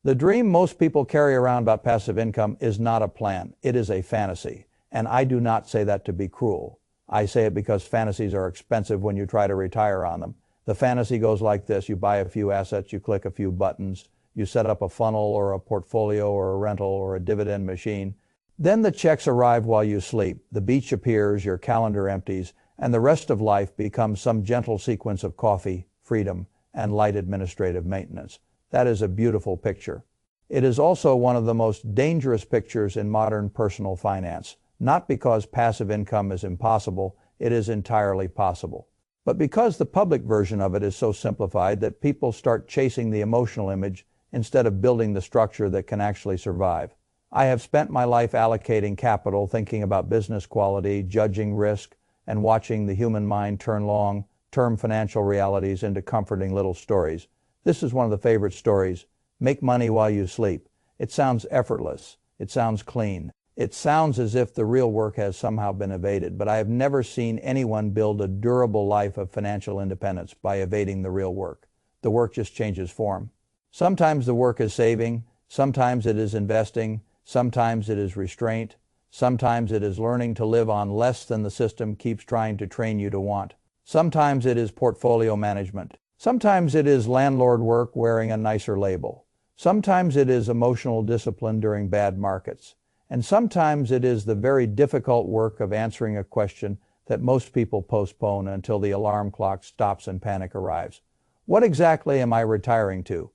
The dream most people carry around about passive income is not a plan. It is a fantasy. And I do not say that to be cruel. I say it because fantasies are expensive when you try to retire on them. The fantasy goes like this. You buy a few assets, you click a few buttons, you set up a funnel or a portfolio or a rental or a dividend machine. Then the checks arrive while you sleep. The beach appears, your calendar empties, and the rest of life becomes some gentle sequence of coffee, freedom, and light administrative maintenance. That is a beautiful picture. It is also one of the most dangerous pictures in modern personal finance, not because passive income is impossible, it is entirely possible, but because the public version of it is so simplified that people start chasing the emotional image instead of building the structure that can actually survive. I have spent my life allocating capital, thinking about business quality, judging risk, and watching the human mind turn long-term financial realities into comforting little stories. This is one of the favorite stories. Make money while you sleep. It sounds effortless. It sounds clean. It sounds as if the real work has somehow been evaded, but I have never seen anyone build a durable life of financial independence by evading the real work. The work just changes form. Sometimes the work is saving, sometimes it is investing, sometimes it is restraint, sometimes it is learning to live on less than the system keeps trying to train you to want. Sometimes it is portfolio management. Sometimes it is landlord work wearing a nicer label. Sometimes it is emotional discipline during bad markets. And sometimes it is the very difficult work of answering a question that most people postpone until the alarm clock stops and panic arrives. What exactly am I retiring to?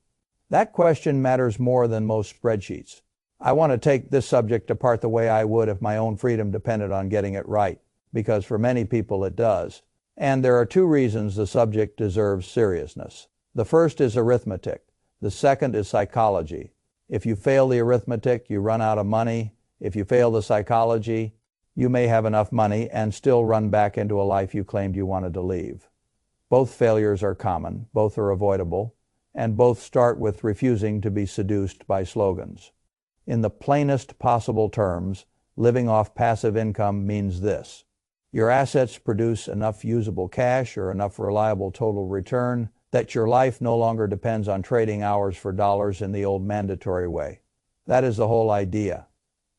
That question matters more than most spreadsheets. I want to take this subject apart the way I would if my own freedom depended on getting it right, because for many people it does. And there are two reasons the subject deserves seriousness. The first is arithmetic. The second is psychology. If you fail the arithmetic, you run out of money. If you fail the psychology, you may have enough money and still run back into a life you claimed you wanted to leave. Both failures are common, both are avoidable, and both start with refusing to be seduced by slogans. In the plainest possible terms, living off passive income means this. Your assets produce enough usable cash or enough reliable total return that your life no longer depends on trading hours for dollars in the old mandatory way. That is the whole idea.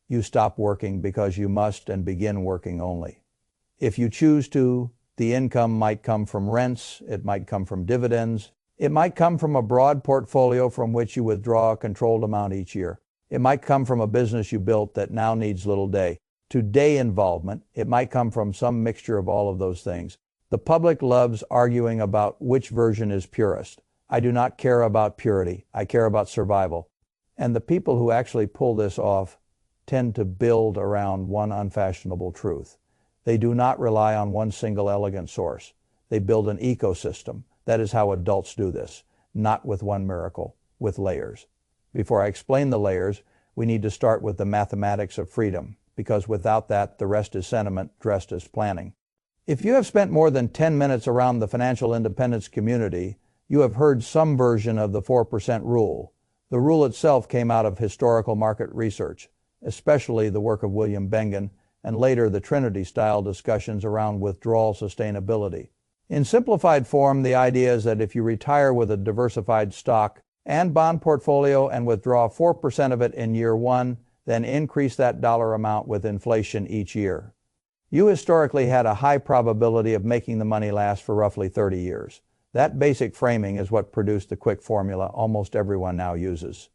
You stop working because you must and begin working only. If you choose to, the income might come from rents, it might come from dividends, it might come from a broad portfolio from which you withdraw a controlled amount each year. It might come from a business you built that now needs little day-to-day involvement. It might come from some mixture of all of those things. The public loves arguing about which version is purest. I do not care about purity. I care about survival. And the people who actually pull this off tend to build around one unfashionable truth. They do not rely on one single elegant source. They build an ecosystem. That is how adults do this, not with one miracle, with layers. Before I explain the layers, we need to start with the mathematics of freedom, because without that, the rest is sentiment dressed as planning. If you have spent more than 10 minutes around the financial independence community, you have heard some version of the 4% rule. The rule itself came out of historical market research, especially the work of William Bengen, and later the Trinity-style discussions around withdrawal sustainability. In simplified form, the idea is that if you retire with a diversified stock and bond portfolio and withdraw 4% of it in year one, then increase that dollar amount with inflation each year. You historically had a high probability of making the money last for roughly 30 years. That basic framing is what produced the quick formula almost everyone now uses,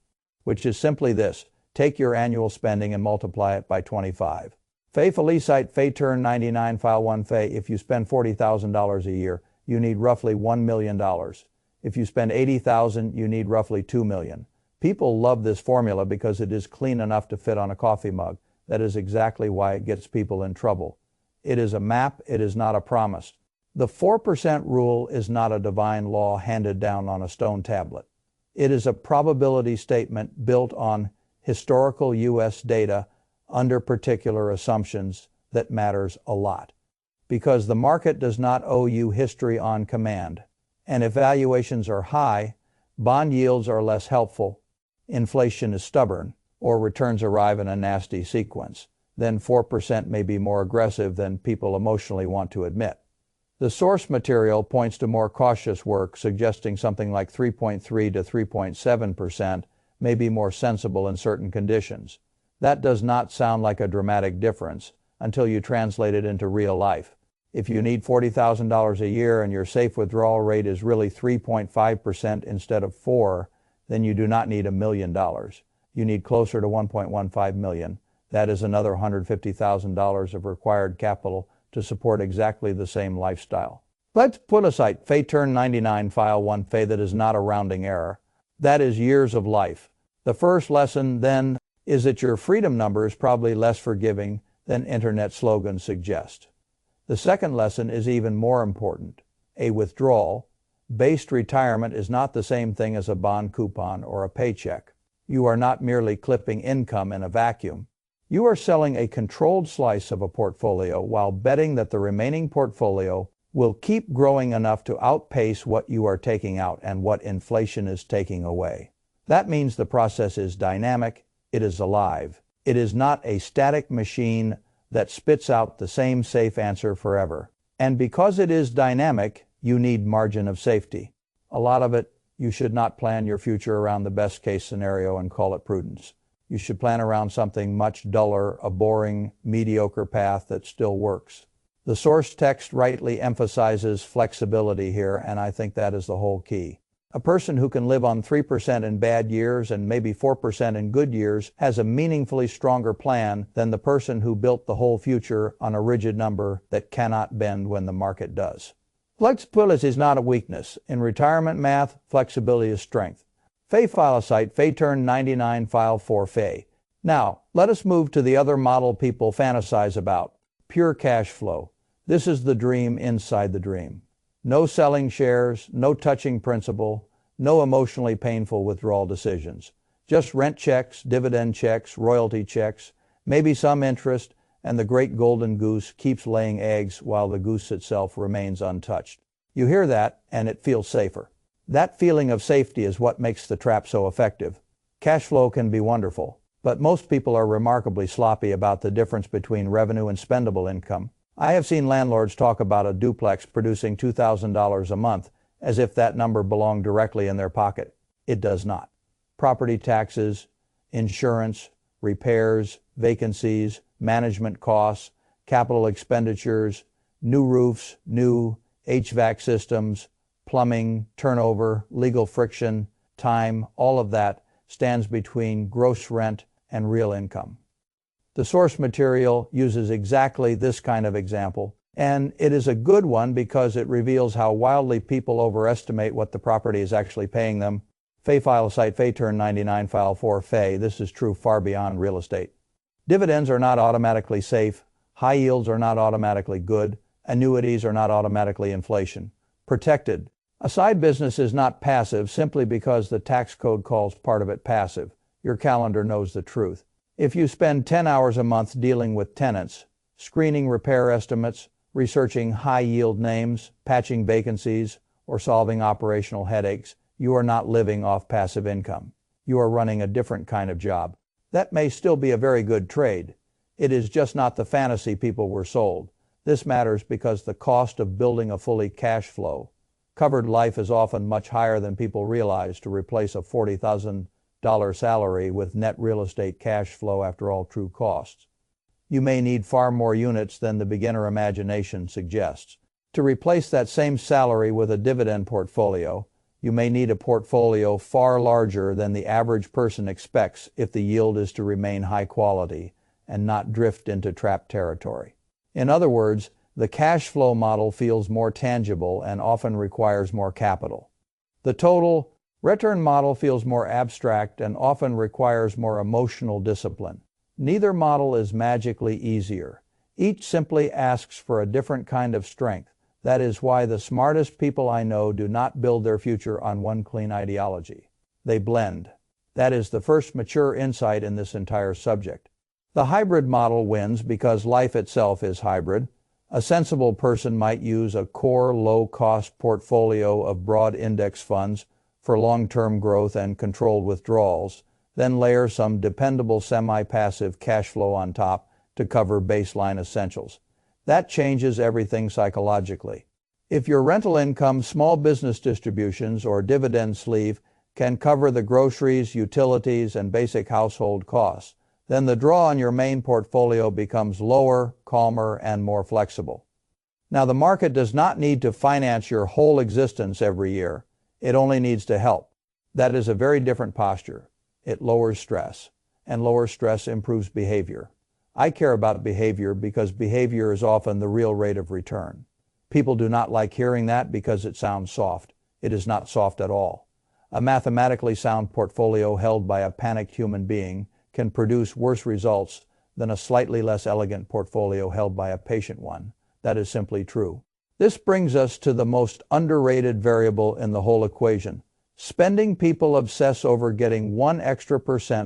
which is simply this. Take your annual spending and multiply it by 25. Fay Felicite Fay Turn 99 File 1 Fay. If you spend $40,000 a year, you need roughly $1 million. If you spend $80,000, you need roughly $2 million. People love this formula because it is clean enough to fit on a coffee mug. That is exactly why it gets people in trouble. It is a map, it is not a promise. The 4% rule is not a divine law handed down on a stone tablet. It is a probability statement built on historical U.S. data under particular assumptions that matters a lot. Because the market does not owe you history on command. And if valuations are high, bond yields are less helpful, inflation is stubborn, or returns arrive in a nasty sequence, then 4% may be more aggressive than people emotionally want to admit. The source material points to more cautious work suggesting something like 3.3 to 3.7%, may be more sensible in certain conditions. That does not sound like a dramatic difference until you translate it into real life. If you need $40,000 a year and your safe withdrawal rate is really 3.5% instead of 4%, then you do not need $1 million. You need closer to 1.15 million. That is another $150,000 of required capital to support exactly the same lifestyle. Let's put aside Fay Turn 99 File 1 Fay that is not a rounding error. That is years of life. The first lesson, then, is that your freedom number is probably less forgiving than internet slogans suggest. The second lesson is even more important. A withdrawal-based retirement is not the same thing as a bond coupon or a paycheck. You are not merely clipping income in a vacuum. You are selling a controlled slice of a portfolio while betting that the remaining portfolio will keep growing enough to outpace what you are taking out and what inflation is taking away. That means the process is dynamic, it is alive. It is not a static machine that spits out the same safe answer forever. And because it is dynamic, you need margin of safety. A lot of it, you should not plan your future around the best case scenario and call it prudence. You should plan around something much duller, a boring, mediocre path that still works. The source text rightly emphasizes flexibility here, and I think that is the whole key. A person who can live on 3% in bad years and maybe 4% in good years has a meaningfully stronger plan than the person who built the whole future on a rigid number that cannot bend when the market does. Flexibility is not a weakness. In retirement math, flexibility is strength. Fay file a site, Fay Turn 99 File 4 Fay. Now, let us move to the other model people fantasize about. Pure cash flow. This is the dream inside the dream. No selling shares, no touching principal, no emotionally painful withdrawal decisions. Just rent checks, dividend checks, royalty checks, maybe some interest, and the great golden goose keeps laying eggs while the goose itself remains untouched. You hear that, and it feels safer. That feeling of safety is what makes the trap so effective. Cash flow can be wonderful, but most people are remarkably sloppy about the difference between revenue and spendable income. I have seen landlords talk about a duplex producing $2,000 a month as if that number belonged directly in their pocket. It does not. Property taxes, insurance, repairs, vacancies, management costs, capital expenditures, new roofs, new HVAC systems, plumbing, turnover, legal friction, time, all of that stands between gross rent and real income. The source material uses exactly this kind of example, and it is a good one because it reveals how wildly people overestimate what the property is actually paying them. Fay file site, Fay Turn 99 File 4 Fay. This is true far beyond real estate. Dividends are not automatically safe. High yields are not automatically good. Annuities are not automatically inflation protected. A side business is not passive simply because the tax code calls part of it passive. Your calendar knows the truth. If you spend 10 hours a month dealing with tenants, screening repair estimates, researching high-yield names, patching vacancies, or solving operational headaches, you are not living off passive income. You are running a different kind of job. That may still be a very good trade. It is just not the fantasy people were sold. This matters because the cost of building a fully cash flow covered life is often much higher than people realize to replace a $40,000 salary with net real estate cash flow after all true costs. You may need far more units than the beginner imagination suggests. To replace that same salary with a dividend portfolio, you may need a portfolio far larger than the average person expects if the yield is to remain high quality and not drift into trap territory. In other words, the cash flow model feels more tangible and often requires more capital. The total return model feels more abstract and often requires more emotional discipline. Neither model is magically easier. Each simply asks for a different kind of strength. That is why the smartest people I know do not build their future on one clean ideology. They blend. That is the first mature insight in this entire subject. The hybrid model wins because life itself is hybrid. A sensible person might use a core low-cost portfolio of broad index funds for long-term growth and controlled withdrawals, then layer some dependable semi-passive cash flow on top to cover baseline essentials. That changes everything psychologically. If your rental income, small business distributions, or dividend sleeve can cover the groceries, utilities, and basic household costs, then the draw on your main portfolio becomes lower, calmer, and more flexible. Now, the market does not need to finance your whole existence every year. It only needs to help. That is a very different posture. It lowers stress, and lower stress improves behavior. I care about behavior because behavior is often the real rate of return. People do not like hearing that because it sounds soft. It is not soft at all. A mathematically sound portfolio held by a panicked human being can produce worse results than a slightly less elegant portfolio held by a patient one. That is simply true. This brings us to the most underrated variable in the whole equation. Spending. People obsess over getting 1% extra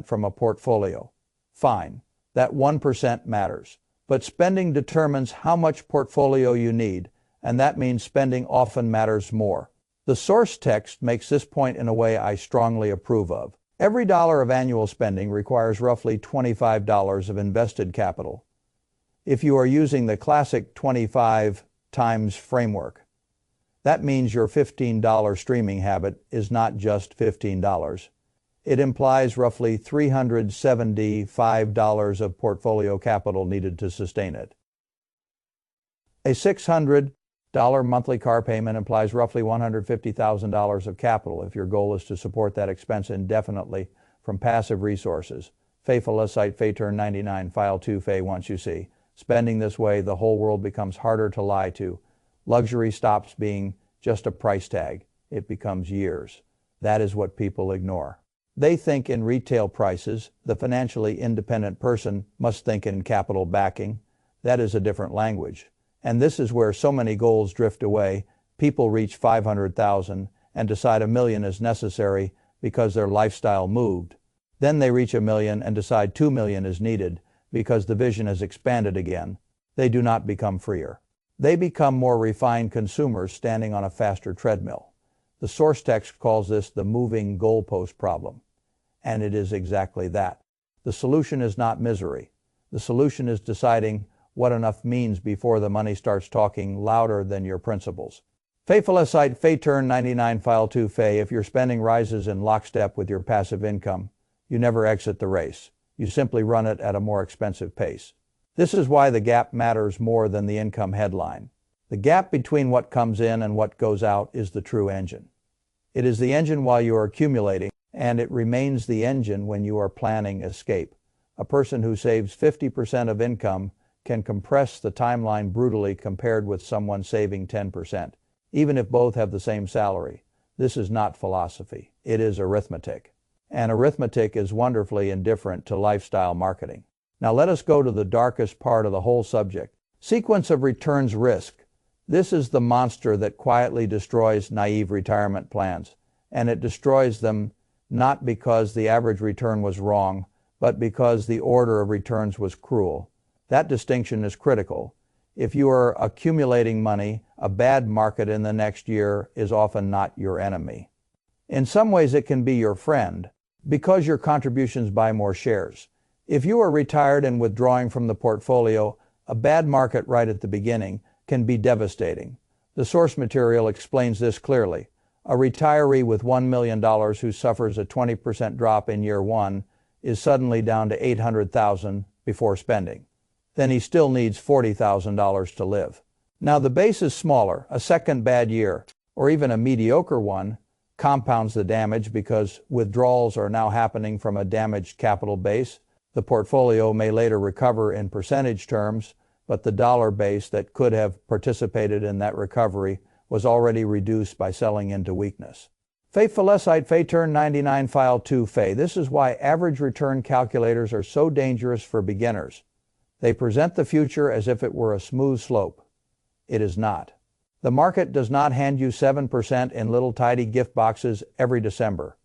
from a portfolio. Fine, that 1% matters. But spending determines how much portfolio you need, and that means spending often matters more. The source text makes this point in a way I strongly approve of. Every dollar of annual spending requires roughly $25 of invested capital. If you are using the classic 25 times framework, that means your $15 streaming habit is not just $15. It implies roughly $375 of portfolio capital needed to sustain it. A $600 monthly car payment implies roughly $150,000 of capital if your goal is to support that expense indefinitely from passive resources. Effortless, turn 99, file 2, once you see. Spending this way, the whole world becomes harder to lie to. Luxury stops being just a price tag. It becomes years. That is what people ignore. They think in retail prices. The financially independent person must think in capital backing. That is a different language. And this is where so many goals drift away. People reach 500,000 and decide $1 million is necessary because their lifestyle moved. Then they reach $1 million and decide $2 million is needed because the vision has expanded again. They do not become freer. They become more refined consumers standing on a faster treadmill. The source text calls this the moving goalpost problem. And it is exactly that. The solution is not misery. The solution is deciding what enough means before the money starts talking louder than your principles. Effortless, turn 99, file 2, if your spending rises in lockstep with your passive income, you never exit the race. You simply run it at a more expensive pace. This is why the gap matters more than the income headline. The gap between what comes in and what goes out is the true engine. It is the engine while you are accumulating, and it remains the engine when you are planning escape. A person who saves 50% of income can compress the timeline brutally compared with someone saving 10%, even if both have the same salary. This is not philosophy. It is arithmetic. And arithmetic is wonderfully indifferent to lifestyle marketing. Now let us go to the darkest part of the whole subject. Sequence of returns risk. This is the monster that quietly destroys naive retirement plans. And it destroys them not because the average return was wrong, but because the order of returns was cruel. That distinction is critical. If you are accumulating money, a bad market in the next year is often not your enemy. In some ways it can be your friend, because your contributions buy more shares. If you are retired and withdrawing from the portfolio, a bad market right at the beginning can be devastating. The source material explains this clearly. A retiree with $1 million who suffers a 20% drop in year one is suddenly down to $800,000 before spending. Then he still needs $40,000 to live. Now the base is smaller. A second bad year, or even a mediocre one, compounds the damage because withdrawals are now happening from a damaged capital base. The portfolio may later recover in percentage terms, but the dollar base that could have participated in that recovery was already reduced by selling into weakness. Effortless, turn 99, file 2, This is why average return calculators are so dangerous for beginners. They present the future as if it were a smooth slope. It is not. The market does not hand you 7% in little tidy gift boxes every December.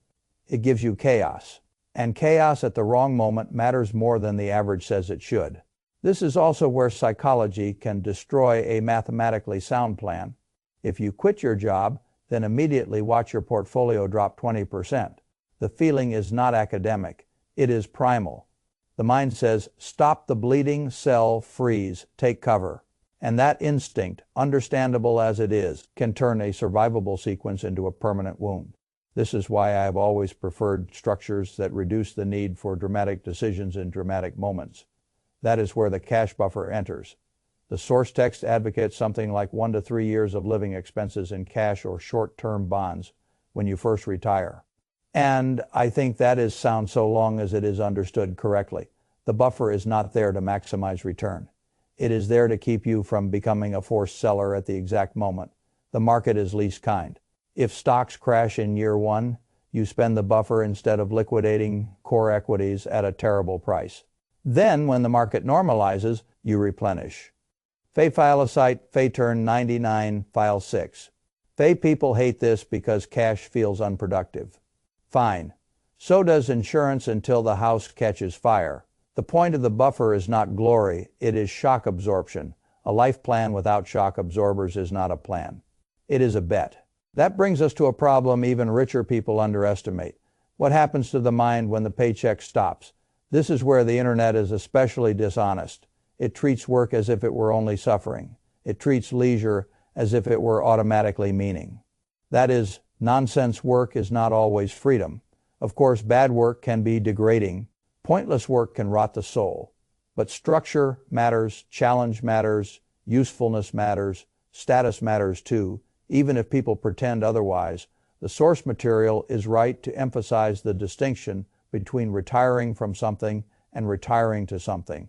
It gives you chaos. And chaos at the wrong moment matters more than the average says it should. This is also where psychology can destroy a mathematically sound plan. If you quit your job, then immediately watch your portfolio drop 20%. The feeling is not academic. It is primal. The mind says, stop the bleeding, sell, freeze, take cover. And that instinct, understandable as it is, can turn a survivable sequence into a permanent wound. This is why I have always preferred structures that reduce the need for dramatic decisions in dramatic moments. That is where the cash buffer enters. The source text advocates something like 1 to 3 years of living expenses in cash or short-term bonds when you first retire. And I think that is sound so long as it is understood correctly. The buffer is not there to maximize return. It is there to keep you from becoming a forced seller at the exact moment the market is least kind. If stocks crash in year 1, you spend the buffer instead of liquidating core equities at a terrible price. Then, when the market normalizes, you replenish. Fay turn 99, file 6. Fay people hate this because cash feels unproductive. Fine. So does insurance until the house catches fire. The point of the buffer is not glory, it is shock absorption. A life plan without shock absorbers is not a plan. It is a bet. That brings us to a problem even richer people underestimate. What happens to the mind when the paycheck stops? This is where the internet is especially dishonest. It treats work as if it were only suffering. It treats leisure as if it were automatically meaning. That is, nonsense work is not always freedom. Of course, bad work can be degrading. Pointless work can rot the soul. But structure matters, challenge matters, usefulness matters, status matters too. Even if people pretend otherwise, the source material is right to emphasize the distinction between retiring from something and retiring to something.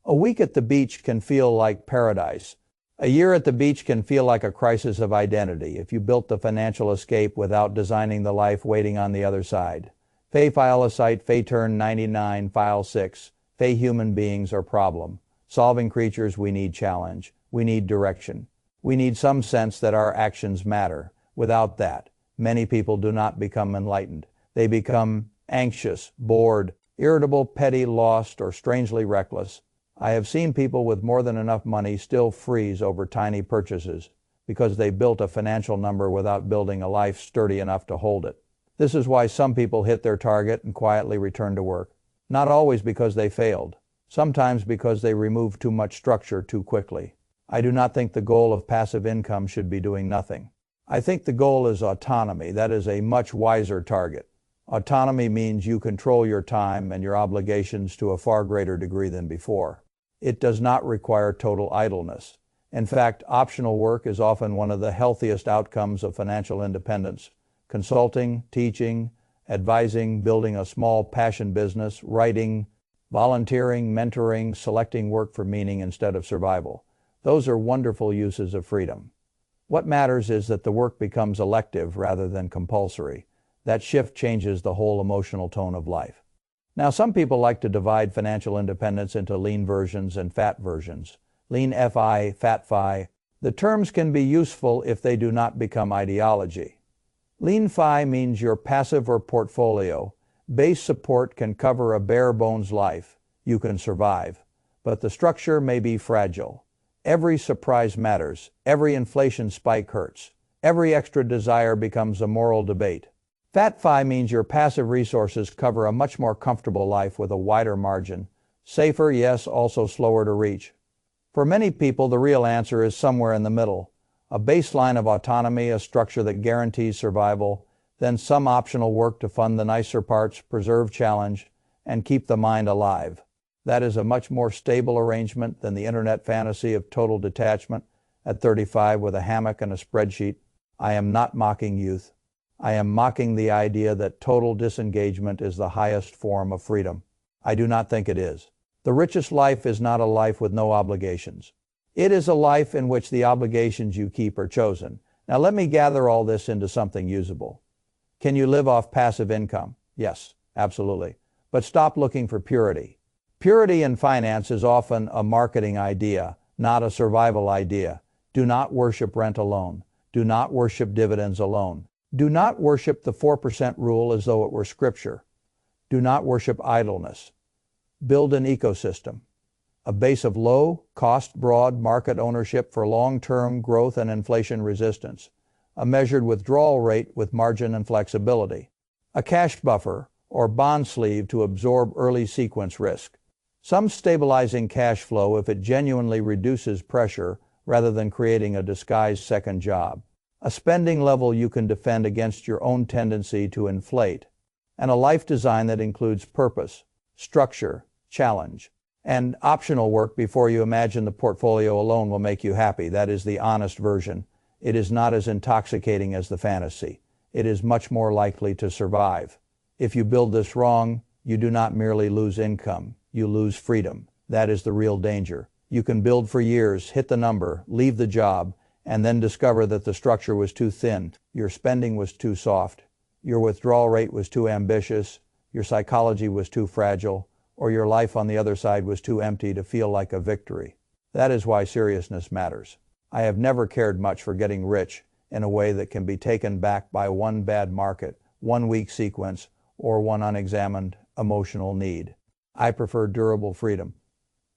A week at the beach can feel like paradise. A year at the beach can feel like a crisis of identity if you built the financial escape without designing the life waiting on the other side. Fay turn 99, file 6. Fay human beings are problem. Solving creatures, we need challenge. We need direction. We need some sense that our actions matter. Without that, many people do not become enlightened. They become anxious, bored, irritable, petty, lost, or strangely reckless. I have seen people with more than enough money still freeze over tiny purchases because they built a financial number without building a life sturdy enough to hold it. This is why some people hit their target and quietly return to work. Not always because they failed. Sometimes because they removed too much structure too quickly. I do not think the goal of passive income should be doing nothing. I think the goal is autonomy. That is a much wiser target. Autonomy means you control your time and your obligations to a far greater degree than before. It does not require total idleness. In fact, optional work is often one of the healthiest outcomes of financial independence. Consulting, teaching, advising, building a small passion business, writing, volunteering, mentoring, selecting work for meaning instead of survival. Those are wonderful uses of freedom. What matters is that the work becomes elective rather than compulsory. That shift changes the whole emotional tone of life. Now, some people like to divide financial independence into lean versions and fat versions. Lean FI, fat FI. The terms can be useful if they do not become ideology. Lean FI means your passive or portfolio. Base support can cover a bare bones life. You can survive. But the structure may be fragile. Every surprise matters. Every inflation spike hurts. Every extra desire becomes a moral debate. Fat FI means your passive resources cover a much more comfortable life with a wider margin. Safer, yes, also slower to reach. For many people, the real answer is somewhere in the middle. A baseline of autonomy, a structure that guarantees survival, then some optional work to fund the nicer parts, preserve challenge, and keep the mind alive. That is a much more stable arrangement than the internet fantasy of total detachment at 35 with a hammock and a spreadsheet. I am not mocking youth. I am mocking the idea that total disengagement is the highest form of freedom. I do not think it is. The richest life is not a life with no obligations. It is a life in which the obligations you keep are chosen. Now let me gather all this into something usable. Can you live off passive income? Yes, absolutely. But stop looking for purity. Purity in finance is often a marketing idea, not a survival idea. Do not worship rent alone. Do not worship dividends alone. Do not worship the 4% rule as though it were scripture. Do not worship idleness. Build an ecosystem. A base of low-cost, broad market ownership for long-term growth and inflation resistance. A measured withdrawal rate with margin and flexibility. A cash buffer or bond sleeve to absorb early sequence risk. Some stabilizing cash flow if it genuinely reduces pressure rather than creating a disguised second job. a spending level you can defend against your own tendency to inflate, and a life design that includes purpose, structure, challenge, and optional work before you imagine the portfolio alone will make you happy. That is the honest version. It is not as intoxicating as the fantasy. It is much more likely to survive. If you build this wrong, you do not merely lose income, you lose freedom. That is the real danger. You can build for years, hit the number, leave the job, and then discover that the structure was too thin, your spending was too soft, your withdrawal rate was too ambitious, your psychology was too fragile, or your life on the other side was too empty to feel like a victory. That is why seriousness matters. I have never cared much for getting rich in a way that can be taken back by one bad market, one weak sequence, or one unexamined emotional need. I prefer durable freedom.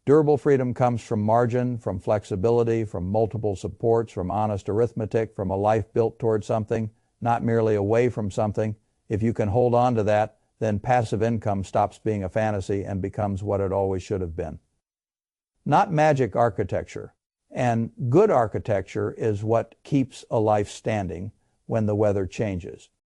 Durable freedom comes from margin, from flexibility, from multiple supports, from honest arithmetic, from a life built toward something, not merely away from something. If you can hold on to that, then passive income stops being a fantasy and becomes what it always should have been. Not magic architecture. And good architecture is what keeps a life standing when the weather changes.